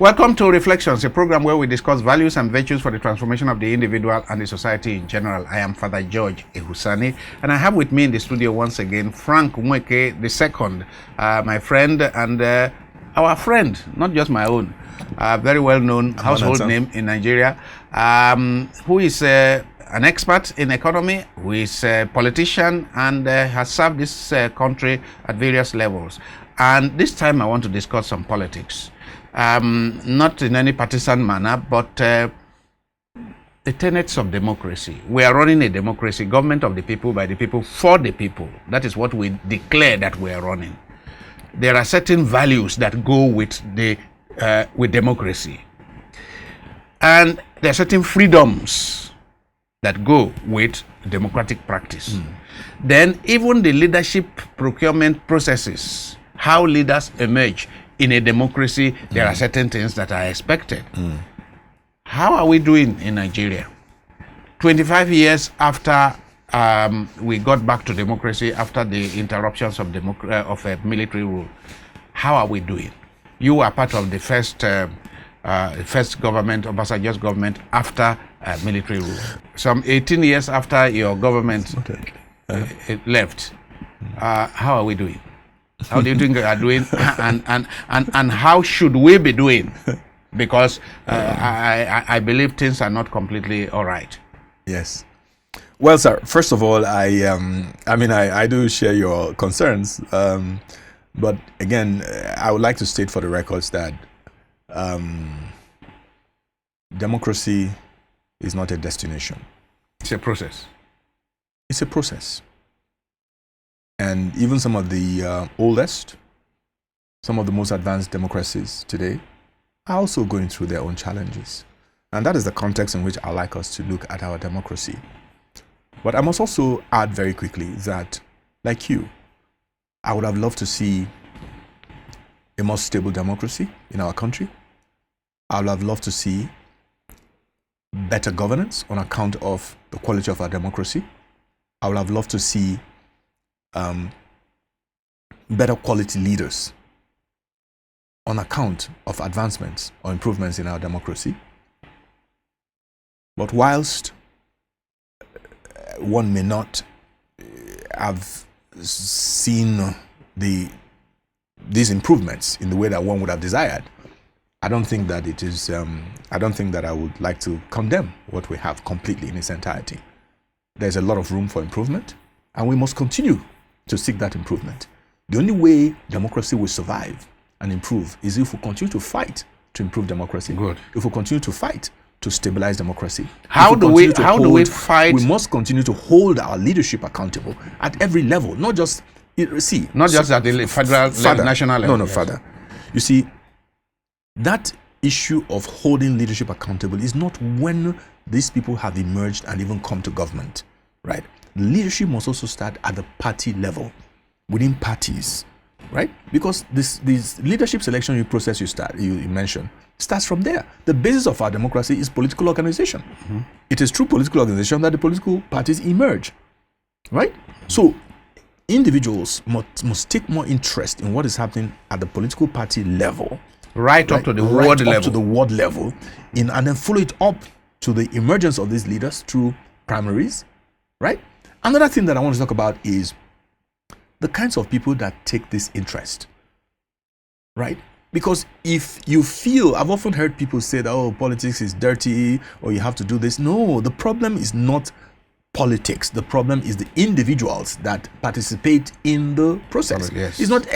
Welcome to Reflections, a program where we discuss values and virtues for the transformation of the individual and the society in general. I am Father George Ehusani, and I have with me in the studio once again Frank Nweke II, my friend and our friend, not just my own, very well-known household name in Nigeria, who is an expert in economy, who is a politician, and has served this country at various levels. And this time I want to discuss some politics. Not in any partisan manner, but the tenets of democracy. We are running a democracy, government of the people, by the people, for the people. That is what we declare that we are running. There are certain values that go with democracy, and there are certain freedoms that go with democratic practice. Then even the leadership procurement processes, how leaders emerge in a democracy, there are certain things that are expected. How are we doing in Nigeria? 25 years after we got back to democracy, after the interruptions of military rule, how are we doing? You are part of the first government, Obasanjo's government, after military rule. Some 18 years after your government left, how are we doing? How do you think we are doing, and how should we be doing? Because I believe things are not completely all right. Yes. Well, sir, first of all, I do share your concerns, but again, I would like to state for the records that democracy is not a destination. It's a process. It's a process. And even some of the oldest, some of the most advanced democracies today are also going through their own challenges. And that is the context in which I like us to look at our democracy. But I must also add very quickly that, like you, I would have loved to see a more stable democracy in our country. I would have loved to see better governance on account of the quality of our democracy. I would have loved to see better quality leaders on account of advancements or improvements in our democracy. But whilst one may not have seen these improvements in the way that one would have desired, I don't think that it is. I don't think that I would like to condemn what we have completely in its entirety. There's a lot of room for improvement, and we must continue to seek that improvement. The only way democracy will survive and improve is if we continue to fight to improve democracy. Good. If we continue to fight to stabilize democracy. How do we fight? We must continue to hold our leadership accountable at every level, not just at the federal level, national level. No, Father. You see, that issue of holding leadership accountable is not when these people have emerged and even come to government, right? Leadership must also start at the party level, within parties, right? Because this leadership selection process you mentioned starts from there. The basis of our democracy is political organization. It is through political organization that the political parties emerge, right? So individuals must take more interest in what is happening at the political party level, right up to the ward level. Up to the ward level, and then follow it up to the emergence of these leaders through primaries, right? Another thing that I want to talk about is the kinds of people that take this interest, right? Because if you feel, I've often heard people say that, oh, politics is dirty, or you have to do this. No, the problem is not politics. The problem is the individuals that participate in the process. Yes. It's not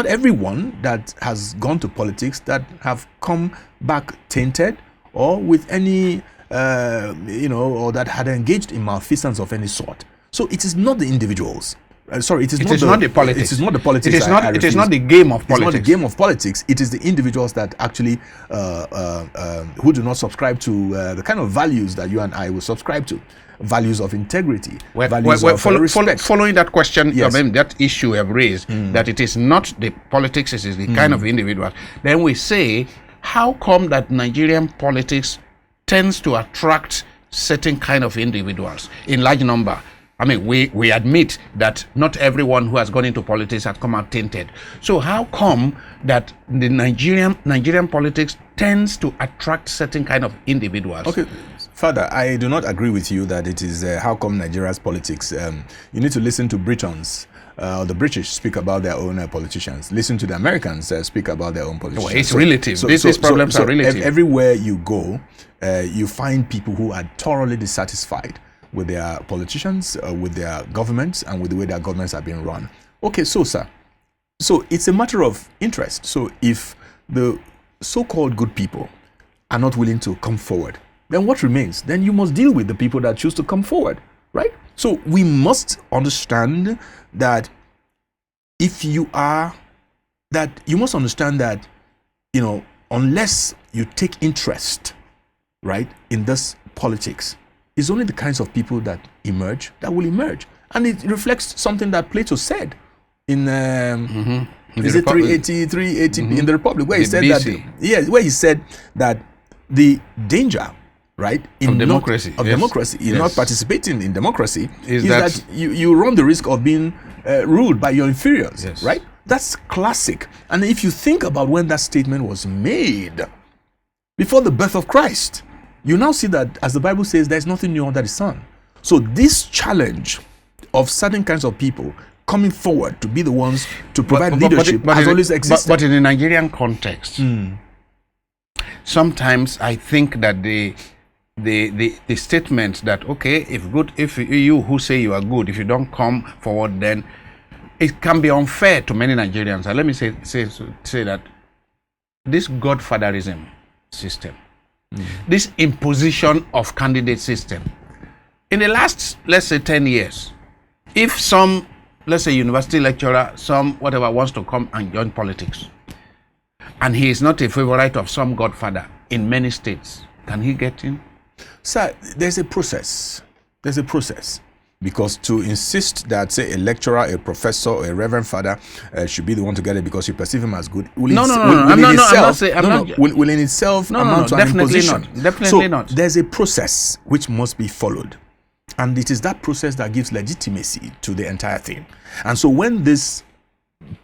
everyone that has gone to politics that have come back tainted or with any or that had engaged in malfeasance of any sort. So it is not the individos. It is not the politics. It is not the politics. It is not the game of politics. It's not the game of politics. It is the individuals that actually who do not subscribe to the kind of values that you and I will subscribe to. Values of integrity, values of respect. Following that question, yes. That issue you have raised, that it is not the politics, it is the kind of individuals. Then we say, how come that Nigerian politics tends to attract certain kind of individuals in large number? I mean, we admit that not everyone who has gone into politics has come out tainted. So how come that the Nigerian politics tends to attract certain kind of individuals? Okay, Father, I do not agree with you that it is how come Nigeria's politics. You need to listen to Britons. The British speak about their own politicians. Listen to the Americans speak about their own politicians. Well, it's relative. These problems are relative. Everywhere you go, you find people who are thoroughly dissatisfied with their politicians, with their governments, and with the way their governments are being run. Okay, sir. So it's a matter of interest. So if the so-called good people are not willing to come forward, then what remains? Then you must deal with the people that choose to come forward, right? So we must understand that you must understand that, unless you take interest, right, in this politics, it's only the kinds of people that will emerge. And it reflects something that Plato said in is it 380 in the Republic, where he said that where he said that the danger, right, in democracy, in not participating in democracy is that you run the risk of being ruled by your inferiors, right? That's classic. And if you think about when that statement was made, before the birth of Christ, you now see that, as the Bible says, there's nothing new under the sun. So this challenge of certain kinds of people coming forward to be the ones to provide leadership has always existed. But in the Nigerian context, sometimes I think that the statement that, okay, if you who say you are good, if you don't come forward, then it can be unfair to many Nigerians. And let me say that this godfatherism system, this imposition of candidate system, in the last, let's say, 10 years, if some, let's say, university lecturer, some whatever, wants to come and join politics, and he is not a favorite of some godfather in many states, can he get in? Sir, there's a process. Because to insist that, say, a lecturer, a professor, or a reverend father should be the one to get it because you perceive him as good, will in itself amount to an imposition. Definitely not. There's a process which must be followed. And it is that process that gives legitimacy to the entire thing. And so when these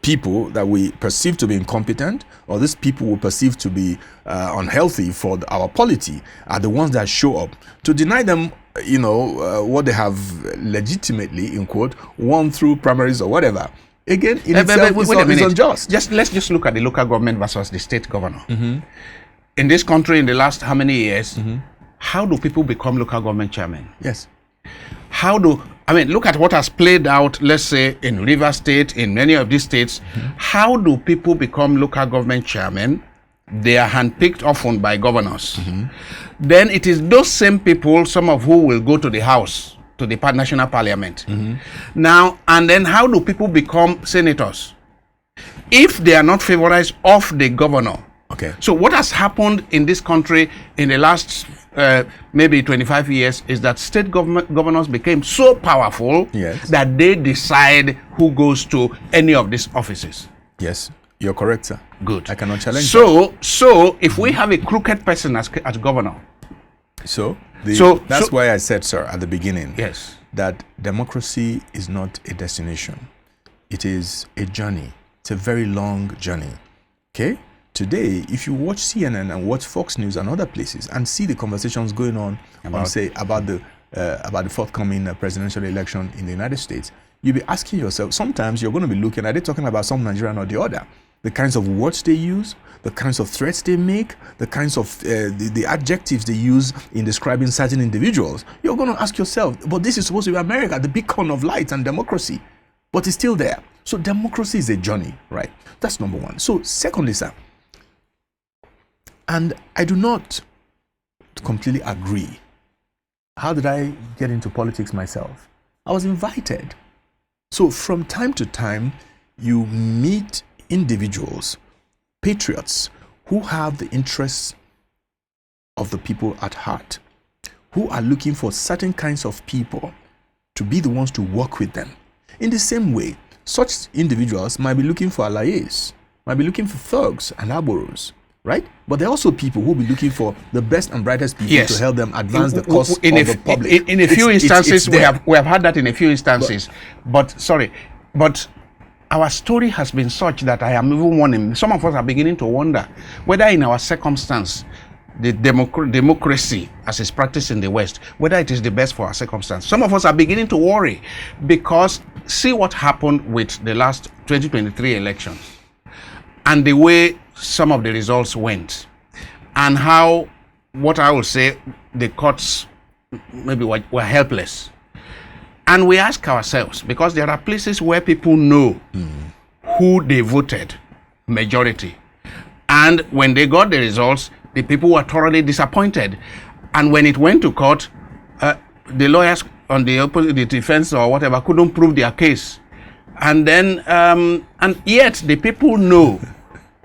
people that we perceive to be incompetent, or these people we perceive to be unhealthy for our polity, are the ones that show up, to deny them what they have legitimately, in quote, won through primaries or whatever, again, in itself is unjust. Let's just look at the local government versus the state governor. In this country, in the last how many years, how do people become local government chairmen? Yes. Look at what has played out, let's say, in Rivers State, in many of these states. How do people become local government chairmen? They are handpicked often by governors. Then it is those same people, some of who will go to the House, to the national parliament. Now, and then how do people become senators? If they are not favorized of the governor. Okay. So what has happened in this country in the last maybe 25 years is that state governors became so powerful that they decide who goes to any of these offices. Yes, you're correct, sir. Good. I cannot challenge that. So if we have a crooked person as governor. That's why I said, sir, at the beginning, that democracy is not a destination. It is a journey. It's a very long journey. Okay? Today, if you watch CNN and watch Fox News and other places and see the conversations going on about the forthcoming presidential election in the United States, you'll be asking yourself, sometimes you're going to be looking, are they talking about some Nigerian or the other? The kinds of words they use, the kinds of threats they make, the kinds of the adjectives they use in describing certain individuals. You're going to ask yourself, but this is supposed to be America, the beacon of light and democracy, but it's still there. So democracy is a journey, right? That's number one. So secondly, sir, and I do not completely agree. How did I get into politics myself? I was invited. So from time to time, you meet individuals, patriots, who have the interests of the people at heart, who are looking for certain kinds of people to be the ones to work with them. In the same way, such individuals might be looking for allies, might be looking for thugs and arboros, right? But there are also people who will be looking for the best and brightest people Yes. to help them advance the cause of in the public. In a few instances, we have had that in a few instances. But our story has been such that I am even wondering. Some of us are beginning to wonder whether, in our circumstance, the democracy as is practiced in the West, whether it is the best for our circumstance. Some of us are beginning to worry because see what happened with the last 2023 elections and the way some of the results went, and how, what I will say, the courts maybe were helpless. And we ask ourselves, because there are places where people know who they voted, majority. And when they got the results, the people were thoroughly disappointed. And when it went to court, the lawyers on the defense or whatever couldn't prove their case. And then, and yet the people know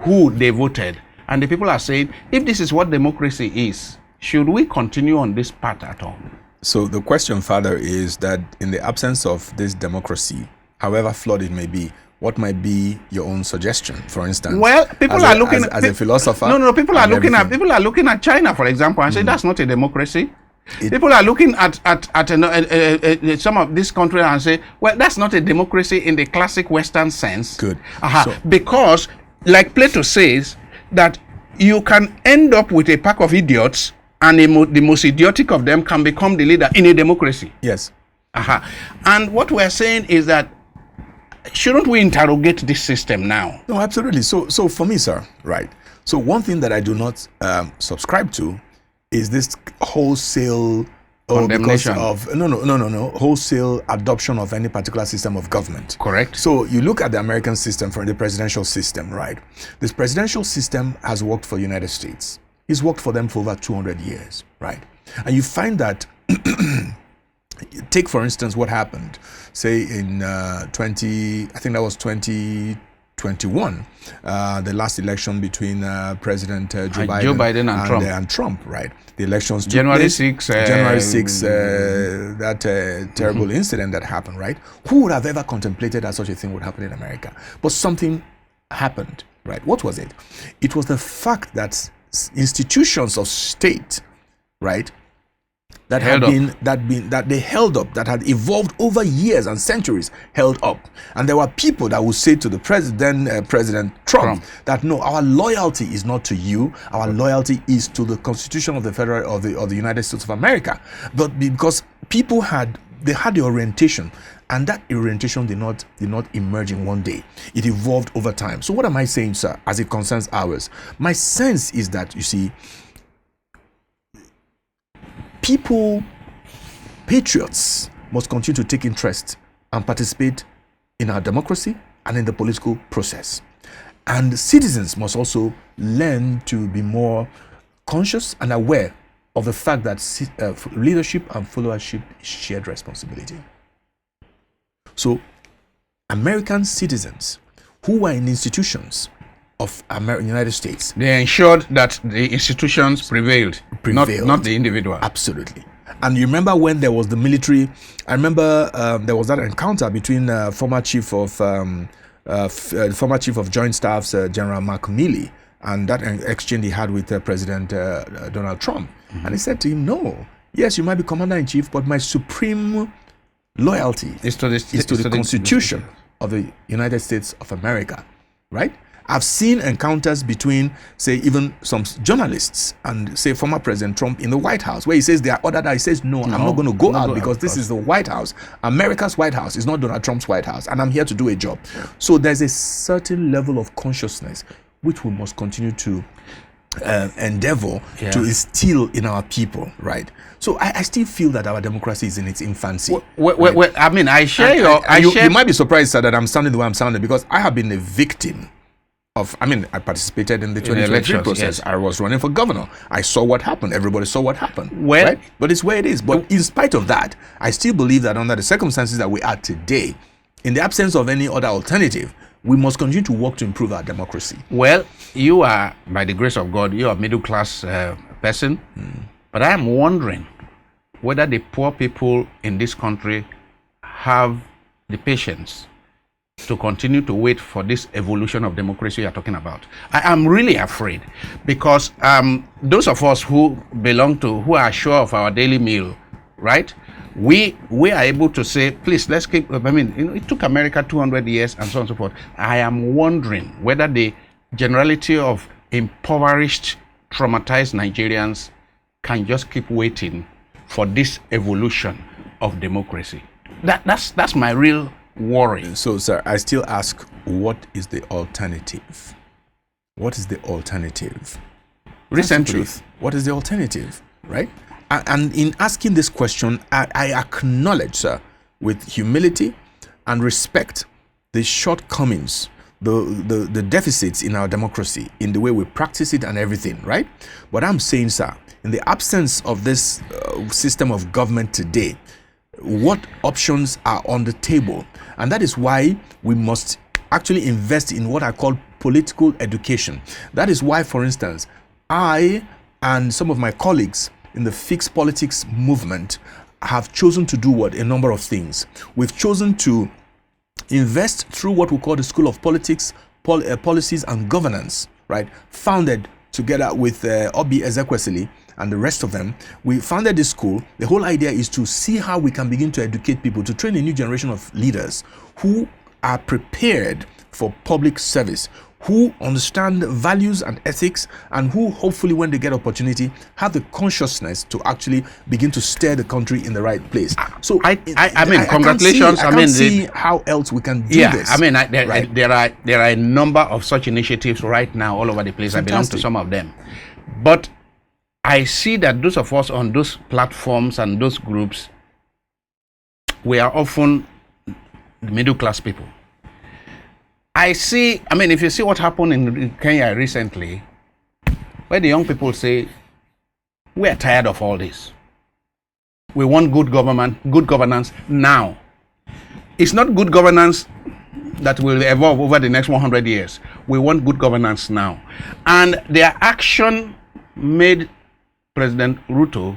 who they voted. And the people are saying, if this is what democracy is, should we continue on this path at all? So the question, Father, is that in the absence of this democracy, however flawed it may be, what might be your own suggestion, for instance? Well, people are looking as a philosopher. No, people are looking at China, for example, and say that's not a democracy. People are looking at some of this country and say, well, that's not a democracy in the classic Western sense. Good. Because, like Plato says, that you can end up with a pack of idiots, and the most idiotic of them can become the leader in a democracy. Yes. And what we're saying is that shouldn't we interrogate this system now? No, absolutely. So for me, sir, right. So one thing that I do not subscribe to is this wholesale condemnation wholesale adoption of any particular system of government. Correct. So you look at the American system, for the presidential system, right? This presidential system has worked for the United States. It's worked for them for over 200 years, right? And you find that, take for instance what happened, say in 2021, the last election between President Joe Biden and Trump, right? The elections took January place, 6th. January 6th, that terrible incident that happened, right? Who would have ever contemplated that such a thing would happen in America? But something happened, right? What was it? It was the fact that institutions of state, right, that had evolved over years and centuries, held up. And there were people that would say to the President Trump that no, our loyalty is not to you, our loyalty is to the Constitution of the United States of America. But because people had the orientation, and that orientation did not emerge in one day. It evolved over time. So what am I saying, sir, as it concerns ours? My sense is that, you see, patriots must continue to take interest and participate in our democracy and in the political process. And citizens must also learn to be more conscious and aware of the fact that leadership and followership is shared responsibility. So, American citizens who were in institutions of United States, they ensured that the institutions prevailed. Not the individual. Absolutely. And you remember when there was the military? I remember there was that encounter between former chief of Joint Staffs, General Mark Milley, and that exchange he had with President Donald Trump. And he said to him, "No, yes, you might be commander-in-chief, but my supreme loyalty is to the Constitution of the United States of America," right? I've seen encounters between, say, even some journalists and, say, former President Trump in the White House, where he says they are ordered out. He says, no, I'm not going to go out because this is the White House. America's White House is not Donald Trump's White House, and I'm here to do a job. So there's a certain level of consciousness which we must continue to endeavor to instill in our people, right? So I still feel that our democracy is in its infancy. Well, I mean, I share you might be surprised, sir, that I'm sounding the way I'm sounding, because I have been a victim of, I participated in the 2023 process. Yes. I was running for governor. I saw what happened. Everybody saw what happened. Well, right? But it's where it is. But in spite of that, I still believe that under the circumstances that we are today, in the absence of any other alternative, we must continue to work to improve our democracy. Well, you are, by the grace of God, you are a middle-class person. But I am wondering whether the poor people in this country have the patience to continue to wait for this evolution of democracy you're talking about. I am really afraid, because those of us who are sure of our daily meal, right? We are able to say, please, let's keep, it took America 200 years and so on and so forth. I am wondering whether the generality of impoverished, traumatized Nigerians can just keep waiting for this evolution of democracy. That's my real worry. So, sir, I still ask, what is the alternative? What is the alternative? Recently, what is the alternative, right? And in asking this question, I acknowledge, sir, with humility and respect, the shortcomings, the deficits in our democracy, in the way we practice it and everything, right? But I'm saying, sir, in the absence of this system of government today, what options are on the table? And that is why we must actually invest in what I call political education. That is why, for instance, I and some of my colleagues in the fixed politics movement have chosen to do a number of things. We've chosen to invest through what we call the School of Politics, Policies and Governance, right? Founded together with Obi Ezekwesili and the rest of them. We founded this school. The whole idea is to see how we can begin to educate people, to train a new generation of leaders who are prepared for public service, who understand values and ethics, and who hopefully, when they get opportunity, have the consciousness to actually begin to steer the country in the right place. So I mean, congratulations. I can't see how else we can do this. I mean, there are a number of such initiatives right now all over the place. Fantastic. I belong to some of them, but I see that those of us on those platforms and those groups, we are often middle class people. If you see what happened in Kenya recently, where the young people say, we are tired of all this. We want good governance now. It's not good governance that will evolve over the next 100 years. We want good governance now. And their action made President Ruto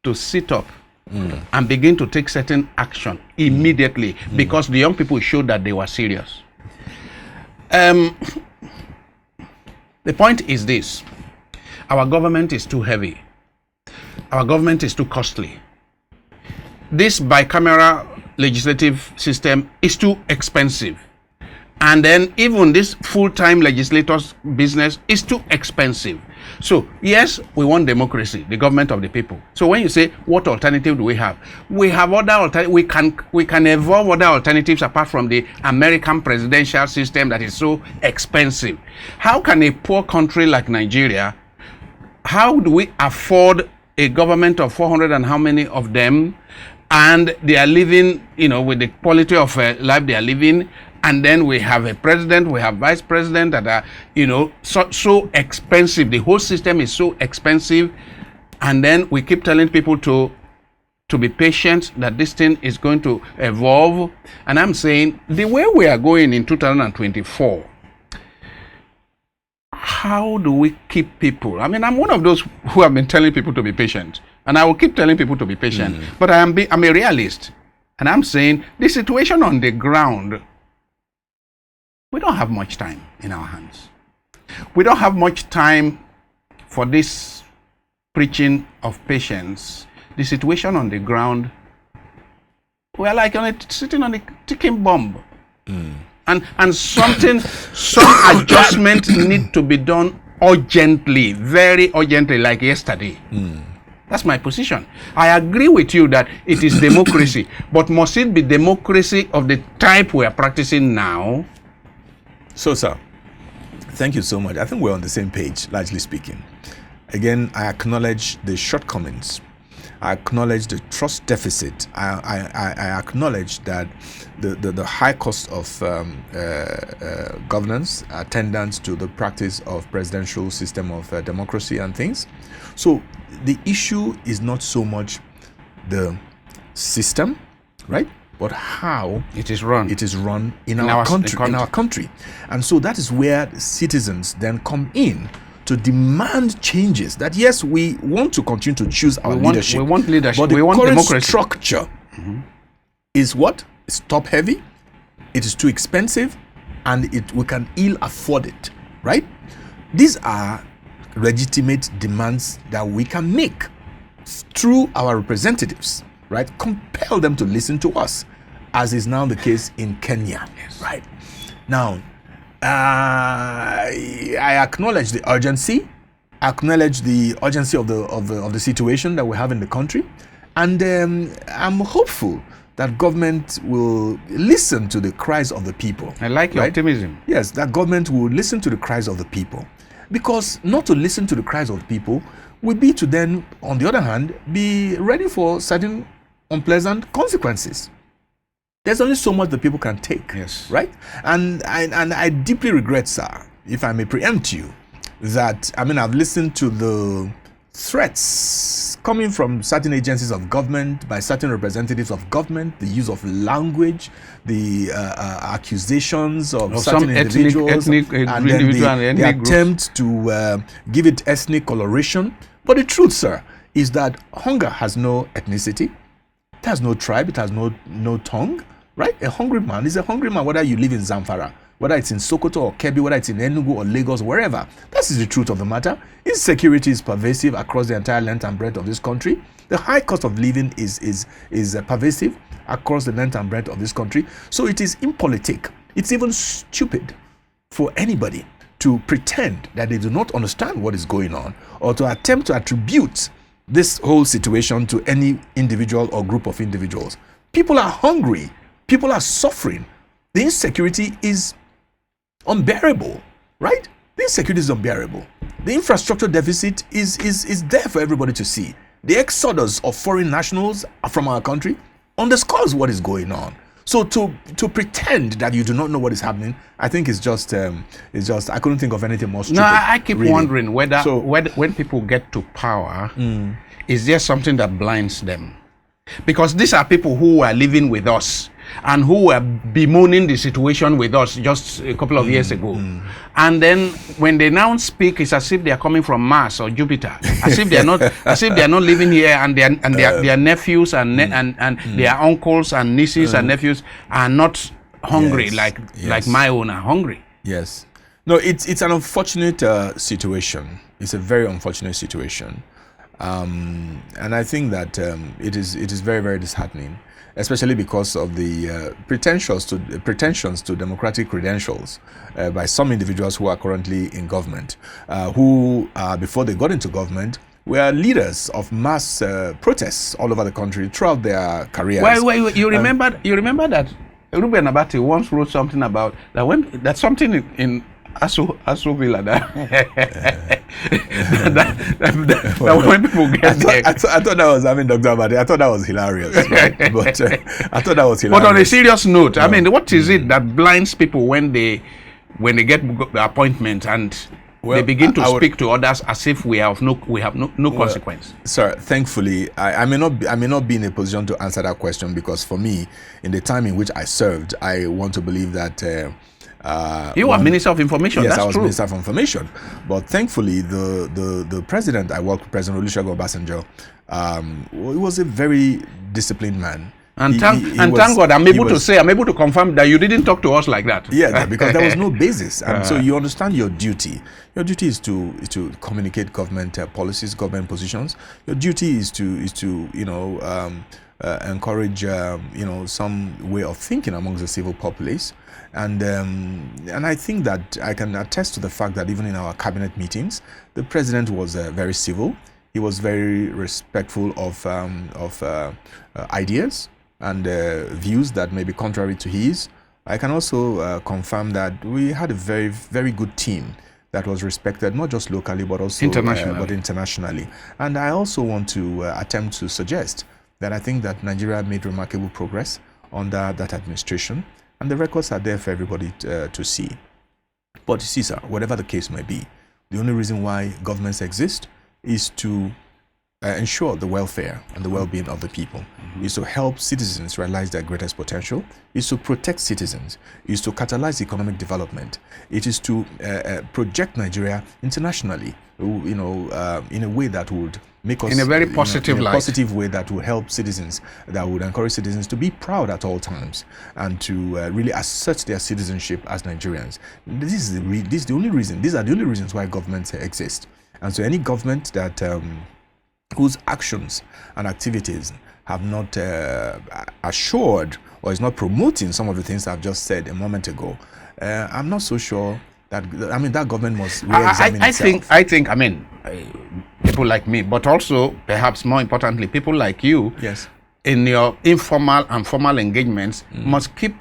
to sit up and begin to take certain action immediately because the young people showed that they were serious. The point is this: our government is too heavy. Our government is too costly. This bicameral legislative system is too expensive. And then even this full-time legislators business is too expensive. So yes, we want democracy, the government of the people. So when you say what alternative do we have? We have other alternatives. We can evolve other alternatives apart from the American presidential system that is so expensive. How can a poor country like Nigeria, how do we afford a government of 400 and how many of them, and they are living, with the quality of life they are living? And then we have a president, we have vice president that are, so expensive. The whole system is so expensive. And then we keep telling people to be patient, that this thing is going to evolve. And I'm saying, the way we are going in 2024, how do we keep people? I'm one of those who have been telling people to be patient. And I will keep telling people to be patient. But I'm a realist. And I'm saying, the situation on the ground, we don't have much time in our hands. We don't have much time for this preaching of patience. The situation on the ground, we are like sitting on a ticking bomb. And some adjustment need to be done urgently, very urgently, like yesterday. That's my position. I agree with you that it is democracy, but must it be democracy of the type we are practicing now? So, sir, thank you so much. I think we're on the same page, largely speaking. Again, I acknowledge the shortcomings. I acknowledge the trust deficit. I acknowledge that the high cost of governance, attendance to the practice of presidential system of democracy and things. So the issue is not so much the system, right? But how it is run in our country. And so that is where citizens then come in to demand changes. That yes, we want to continue to choose our leadership. We want leadership. But the we want current democracy. Structure is what? It's top heavy. it is too expensive, and we can ill afford it, right? These are legitimate demands that we can make through our representatives, right? Compel them to listen to us, as is now the case in Kenya, right? Now, I acknowledge the urgency. Acknowledge the urgency of the situation that we have in the country, and I'm hopeful that government will listen to the cries of the people. I like your optimism. Yes, that government will listen to the cries of the people, because not to listen to the cries of the people would be to then, on the other hand, be ready for certain unpleasant consequences. There's only so much the people can take, yes, right? And I deeply regret, sir, if I may preempt you, that I've listened to the threats coming from certain agencies of government, by certain representatives of government, the use of language, the accusations of certain individuals, ethnic and then the attempt to give it ethnic coloration. But the truth, sir, is that hunger has no ethnicity, it has no tribe, it has no tongue, right? A hungry man is a hungry man, whether you live in Zamfara, whether it's in Sokoto or Kebbi, whether it's in Enugu or Lagos, wherever. That is the truth of the matter. Insecurity is pervasive across the entire length and breadth of this country. The high cost of living is pervasive across the length and breadth of this country. So it is impolitic. It's even stupid for anybody to pretend that they do not understand what is going on, or to attempt to attribute this whole situation to any individual or group of individuals. People are hungry. People are suffering. The insecurity is unbearable, right? The insecurity is unbearable. The infrastructure deficit is there for everybody to see. The exodus of foreign nationals from our country underscores what is going on. So to pretend that you do not know what is happening, I think is just I couldn't think of anything more stupid. No, I keep wondering whether when people get to power, is there something that blinds them? Because these are people who are living with us and who were bemoaning the situation with us just a couple of years ago. And then when they now speak, it's as if they are coming from Mars or Jupiter, as if they are not living here, and their nephews and their uncles and nieces and nephews are not hungry like my own are hungry. Yes. No, it's an unfortunate situation. It's a very unfortunate situation. And I think that it is very, very disheartening, especially because of the pretensions to democratic credentials by some individuals who are currently in government, who before they got into government were leaders of mass protests all over the country throughout their careers. Wait, you remember that Ruben Abati once wrote something about that something in Aso Villa that when people get there. I thought that was, Dr. Abadi, I thought that was hilarious. Right? But I thought that was hilarious. But on a serious note, what is it that blinds people when they get the appointment and they begin to speak to others as if we have no consequence? Sir, thankfully, I may not be in a position to answer that question, because for me, in the time in which I served, I want to believe that you were Minister of Information. Yes, that's I was true. Minister of Information. But thankfully, the president I worked with, President Olusegun Obasanjo, he was a very disciplined man. And thank God, I'm able to confirm that you didn't talk to us like that. Yeah, because there was no basis. And so you understand your duty. Your duty is to communicate government policies, government positions. Your duty is to encourage some way of thinking amongst the civil populace. And I think that I can attest to the fact that even in our cabinet meetings, the president was very civil. He was very respectful of ideas and views that may be contrary to his. I can also confirm that we had a very, very good team that was respected, not just locally, but also internationally. And I also want to attempt to suggest that I think that Nigeria made remarkable progress under that administration. And the records are there for everybody to see. But you see, sir, whatever the case may be, the only reason why governments exist is to ensure the welfare and the well-being of the people, is to help citizens realize their greatest potential, is to protect citizens, is to catalyze economic development. It is to project Nigeria internationally, in a way that would make us in a very positive in a light. positive way that will help citizens, that would encourage citizens to be proud at all times and to really assert their citizenship as Nigerians. This is the only reason. These are the only reasons why governments exist. And so any government that whose actions and activities have not assured or is not promoting some of the things I've just said a moment ago, I'm not so sure that, that government must re-examine itself. I think, people like me, but also, perhaps more importantly, people like you, yes, in your informal and formal engagements, must keep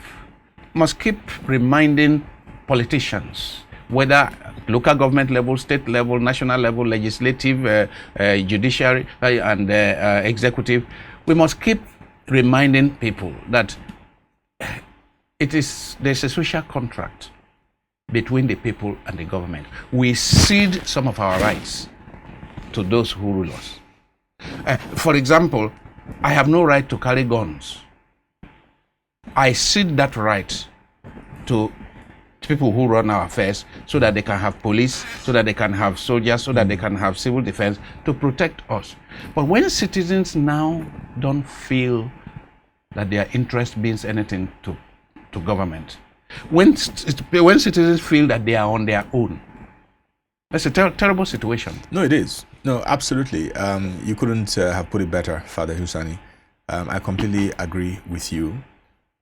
reminding politicians, whether local government level, state level, national level, legislative, judiciary, and executive. We must keep reminding people that there's a social contract between the people and the government. We cede some of our rights to those who rule us. For example, I have no right to carry guns. I cede that right to people who run our affairs so that they can have police, so that they can have soldiers, so that they can have civil defense to protect us. But when citizens now don't feel that their interest means anything to government, when citizens feel that they are on their own, that's a terrible situation. No, it is. No, absolutely. You couldn't have put it better, Father Ehusani. I completely agree with you.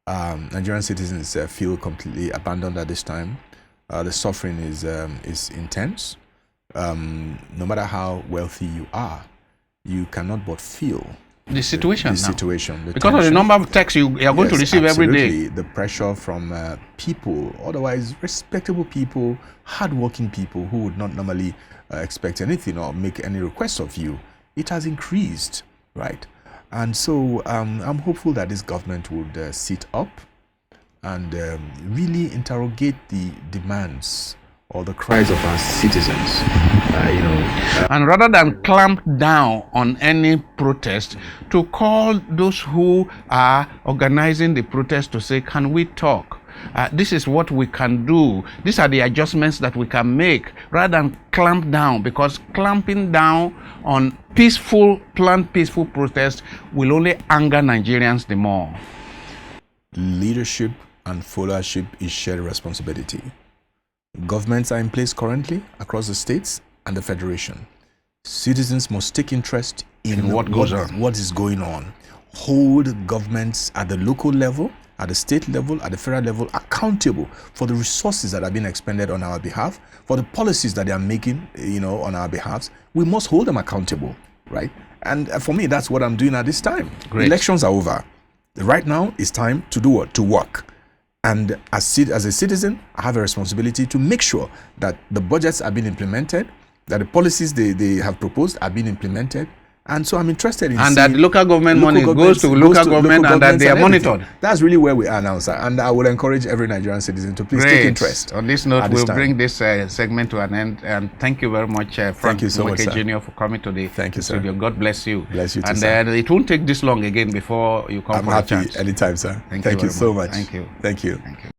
Nigerian citizens feel completely abandoned at this time. The suffering is intense. No matter how wealthy you are, you cannot but feel the situation the because tension. of the number of texts you are going to receive every day. The pressure from people, otherwise respectable people, hardworking people who would not normally expect anything or make any requests of you. It has increased, right? And so I'm hopeful that this government would sit up and really interrogate the demands or the cries of our citizens, And rather than clamp down on any protest, to call those who are organizing the protest to say, can we talk? This is what we can do. These are the adjustments that we can make, rather than clamp down, because clamping down on planned peaceful protest will only anger Nigerians the more. Leadership and followership is shared responsibility. Governments are in place currently across the states and the federation. Citizens must take interest in what goes on, what is going on. Hold governments at the local level, at the state level, at the federal level accountable for the resources that are being expended on our behalf, for the policies that they are making, on our behalf. We must hold them accountable, right? And for me, that's what I'm doing at this time. Great. Elections are over. Right now, it's time to do what? To work. And as a citizen, I have a responsibility to make sure that the budgets are being implemented, that the policies they have proposed are being implemented. And so I'm interested in and that local government money goes to local government and that they are monitored. That's really where we are now, sir. And I will encourage every Nigerian citizen to please take interest. On this note, we'll bring this segment to an end. And thank you very much, Frank Thank you so much, Nweke Jr., for coming to the studio. Sir. God bless you. Bless you too, and sir. It won't take this long again before you come I'm for happy a chance. Anytime, sir. Thank you so much. Thank you. Thank you. Thank you.